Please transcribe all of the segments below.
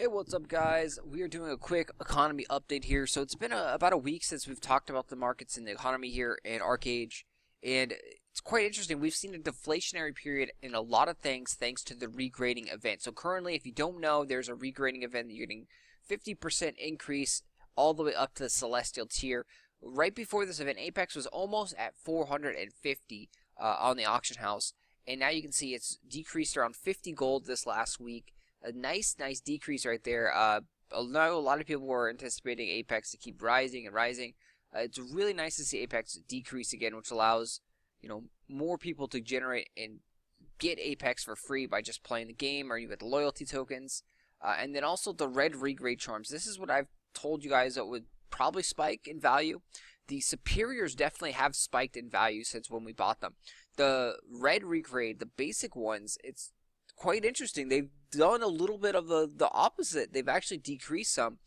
Hey, what's up, guys? We are doing a quick economy update here. So it's been about a week since we've talked about the markets and the economy here in Arcade, and it's quite interesting. We've seen a deflationary period in a lot of things thanks to the regrading event. So currently, if you don't know, there's a regrading event that you're getting 50% increase all the way up to the celestial tier. Right before this event, Apex was almost at 450 on the auction house, and now you can see it's decreased around 50 gold this last week. A nice decrease right there. I know a lot of people were anticipating Apex to keep rising and rising. It's really nice to see Apex decrease again, which allows more people to generate and get Apex for free by just playing the game, or you get the loyalty tokens, and then also the red regrade charms. This is what I've told you guys that would probably spike in value. The superiors definitely have spiked in value since when we bought them. The red regrade, the basic ones, it's quite interesting. They've done a little bit of the opposite. They've actually decreased some.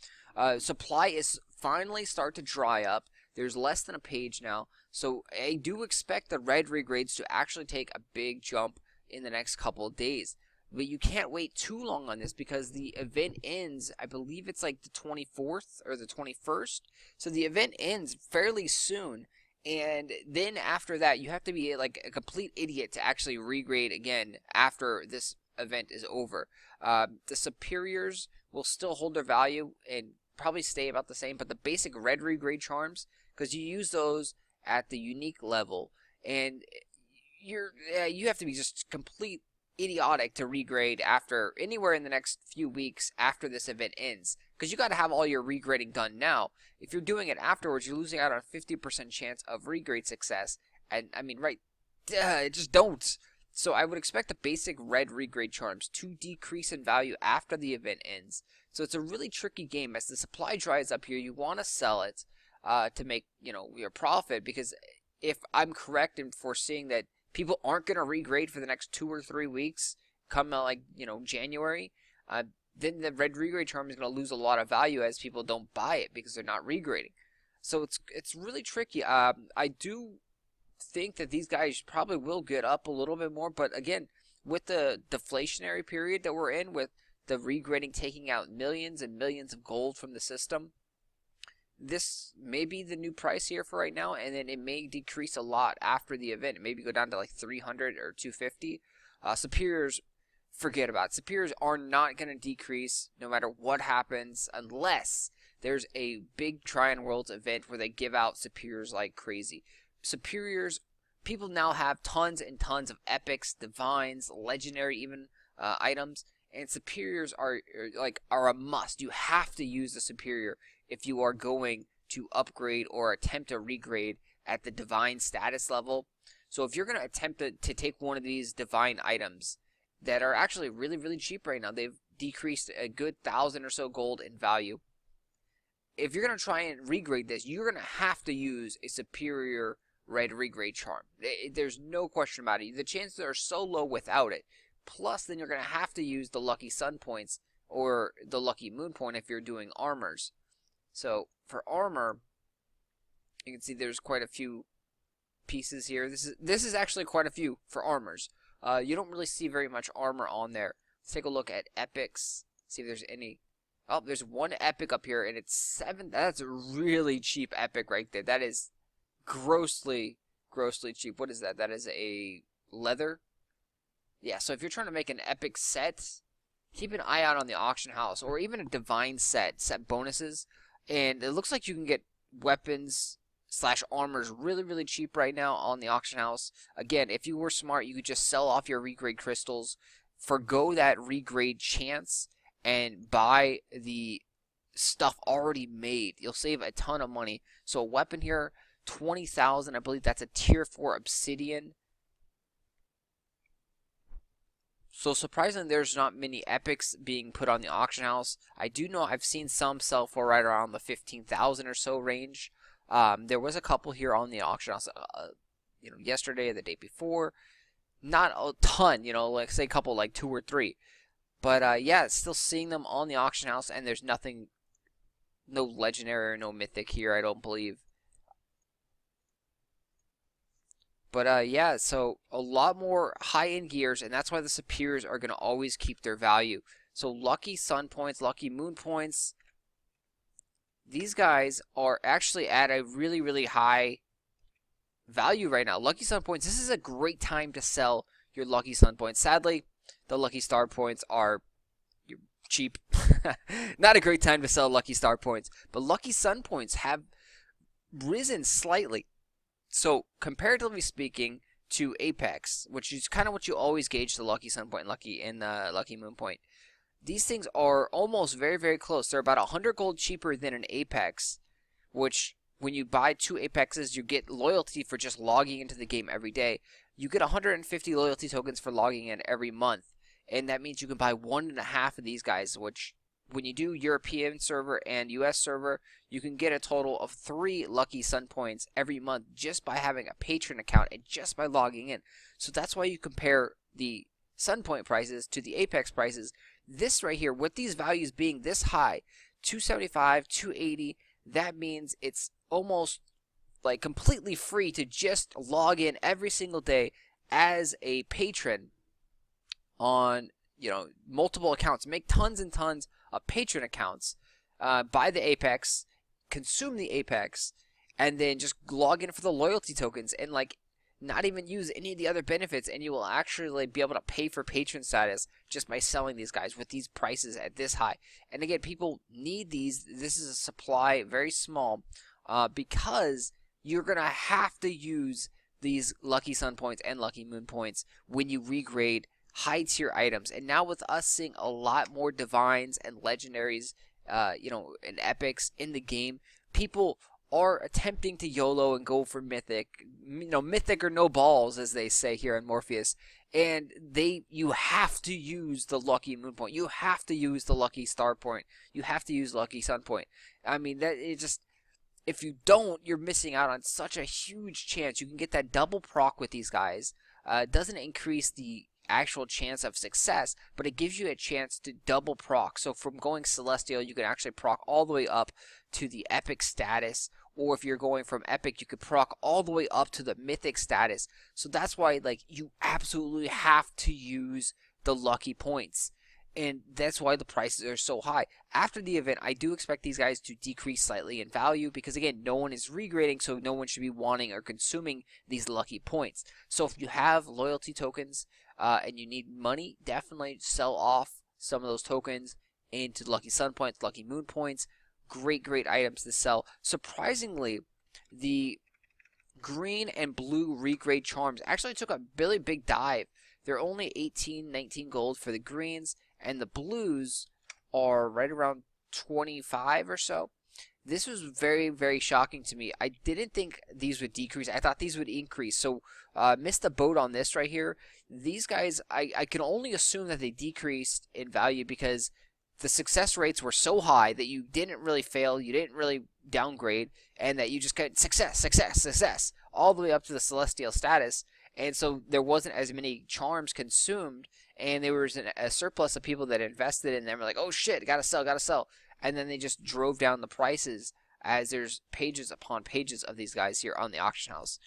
Supply is finally start to dry up. There's less than a page now. So I do expect the red regrades to actually take a big jump in the next couple of days. But you can't wait too long on this because the event ends, I believe it's like the 24th or the 21st. So the event ends fairly soon. And then after that, you have to be like a complete idiot to actually regrade again after this event is over. The superiors will still hold their value and probably stay about the same, but the basic red regrade charms, because you use those at the unique level, and you have to be just complete idiotic to regrade after anywhere in the next few weeks after this event ends, because you got to have all your regrading done now. If you're doing it afterwards, you're losing out on a 50% chance of regrade success, and I mean, right, just don't. So I would expect the basic red regrade charms to decrease in value after the event ends. So it's a really tricky game. As the supply dries up here, you want to sell it to make your profit, because if I'm correct in foreseeing that people aren't going to regrade for the next 2 or 3 weeks, come January, then the red regrade charm is going to lose a lot of value as people don't buy it because they're not regrading. So it's really tricky. I do think that these guys probably will get up a little bit more, but again, with the deflationary period that we're in, with the regrading taking out millions and millions of gold from the system, this may be the new price here for right now, and then it may decrease a lot after the event. It maybe go down to like 300 or 250. Superiors, forget about it. Superiors are not going to decrease no matter what happens unless there's a big Tryon Worlds event where they give out superiors like crazy. Superiors, people now have tons and tons of epics, divines, legendary even items, and superiors are a must. You have to use the superior if you are going to upgrade or attempt to regrade at the divine status level. So if you're going to attempt to take one of these divine items that are actually really cheap right now, they've decreased a good 1,000 or so gold in value. If you're going to try and regrade this, you're going to have to use a superior red regrade charm. There's no question about it. The chances are so low without it. Plus, then you're going to have to use the lucky sun points or the lucky moon point if you're doing armors. So for armor, you can see there's quite a few pieces here. This is actually quite a few for armors. You don't really see very much armor on there. Let's take a look at epics. See if there's any. Oh, there's one epic up here, and it's 7. That's a really cheap epic right there. That is grossly cheap. What is that? That is a leather. Yeah, so if you're trying to make an epic set, keep an eye out on the auction house, or even a divine set bonuses. And it looks like you can get weapons / armors really cheap right now on the auction house. Again, if you were smart, you could just sell off your regrade crystals, forgo that regrade chance, and buy the stuff already made. You'll save a ton of money. So a weapon here, 20,000. I believe that's a tier 4 obsidian. So surprisingly, there's not many epics being put on the auction house. I do know I've seen some sell for right around the 15,000 or so range. There was a couple here on the auction house, yesterday or the day before. Not a ton, like say a couple, like 2 or 3. But yeah, still seeing them on the auction house, and there's nothing, no legendary or no mythic here, I don't believe. But yeah, so a lot more high-end gears, and that's why the superiors are going to always keep their value. So lucky sun points, lucky moon points, these guys are actually at a really, really high value right now. Lucky sun points, this is a great time to sell your lucky sun points. Sadly, the lucky star points are cheap. Not a great time to sell lucky star points, but lucky sun points have risen slightly. So comparatively speaking to Apex, which is kind of what you always gauge the lucky sun point and lucky moon point, these things are almost very, very close. They're about 100 gold cheaper than an Apex, which when you buy 2 Apexes, you get loyalty for just logging into the game every day. You get 150 loyalty tokens for logging in every month. And that means you can buy 1.5 of these guys, which when you do European server and US server, you can get a total of 3 lucky sun points every month just by having a patron account and just by logging in. So that's why you compare the sun point prices to the Apex prices. This right here, with these values being this high, 275, 280, that means it's almost like completely free to just log in every single day as a patron on, multiple accounts. Make tons and tons of patron accounts, buy the Apex, consume the Apex, and then just log in for the loyalty tokens and not even use any of the other benefits, and you will actually be able to pay for patron status just by selling these guys with these prices at this high. And again, people need these. This is a supply, very small, because you're going to have to use these lucky sun points and lucky moon points when you regrade high tier items. And now with us seeing a lot more divines and legendaries, and epics in the game, people are attempting to YOLO and go for mythic, mythic or no balls, as they say here in Morpheus. And you have to use the lucky moon point. You have to use the lucky star point. You have to use lucky sun point. I mean, if you don't, you're missing out on such a huge chance. You can get that double proc with these guys. It doesn't increase the actual chance of success, but it gives you a chance to double proc. So from going celestial, you can actually proc all the way up to the epic status, or if you're going from epic, you could proc all the way up to the mythic status. So that's why you absolutely have to use the lucky points, and that's why the prices are so high. After the event, I do expect these guys to decrease slightly in value because, again, no one is regrading, so no one should be wanting or consuming these lucky points. So if you have loyalty tokens and you need money, definitely sell off some of those tokens into lucky sun points, lucky moon points. Great items to sell. Surprisingly, the green and blue regrade charms actually took a really big dive. They're only 18, 19 gold for the greens, and the blues are right around 25 or so. This was very, very shocking to me. I didn't think these would decrease. I thought these would increase. So missed the boat on this right here. These guys, I can only assume that they decreased in value because the success rates were so high that you didn't really fail, you didn't really downgrade, and that you just got success, all the way up to the celestial status. And so there wasn't as many charms consumed, and there was a surplus of people that invested in them. Were like, oh shit, gotta sell. And then they just drove down the prices as there's pages upon pages of these guys here on the auction house.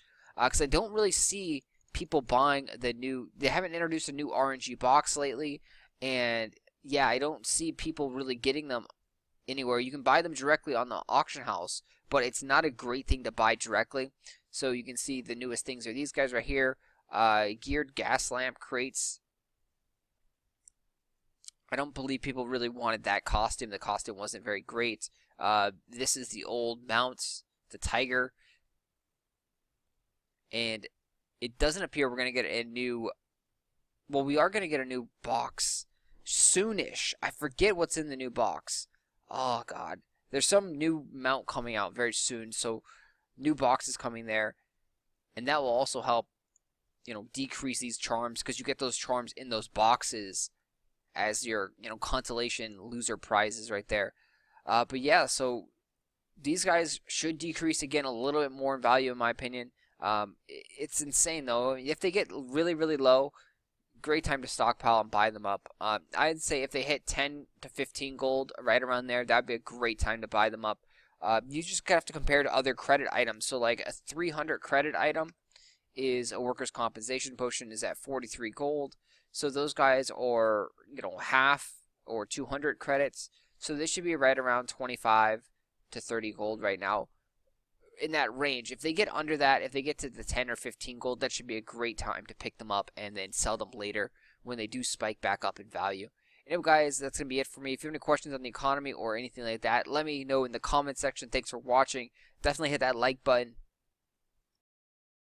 Because I don't really see people buying they haven't introduced a new RNG box lately, and yeah, I don't see people really getting them anywhere. You can buy them directly on the auction house, but it's not a great thing to buy directly. So you can see the newest things are these guys right here. Geared gas lamp crates. I don't believe people really wanted that costume. The costume wasn't very great. This is the old mounts, the tiger. And it doesn't appear we're going to get a new... Well, we are going to get a new box soonish. I forget what's in the new box. Oh god, there's some new mount coming out very soon, so new box is coming there, and that will also help decrease these charms, because you get those charms in those boxes as your consolation loser prizes right there. But yeah, so these guys should decrease again a little bit more in value in my opinion. It's insane though. If they get really low, great time to stockpile and buy them up. I'd say if they hit 10 to 15 gold, right around there, that'd be a great time to buy them up. You just have to compare to other credit items. So like a 300 credit item is a workers' compensation potion is at 43 gold. So those guys are, half or 200 credits. So this should be right around 25 to 30 gold right now, in that range. If they get under that, if they get to the 10 or 15 gold, that should be a great time to pick them up and then sell them later when they do spike back up in value. Anyway, guys, that's going to be it for me. If you have any questions on the economy or anything like that, let me know in the comment section. Thanks for watching. Definitely hit that like button.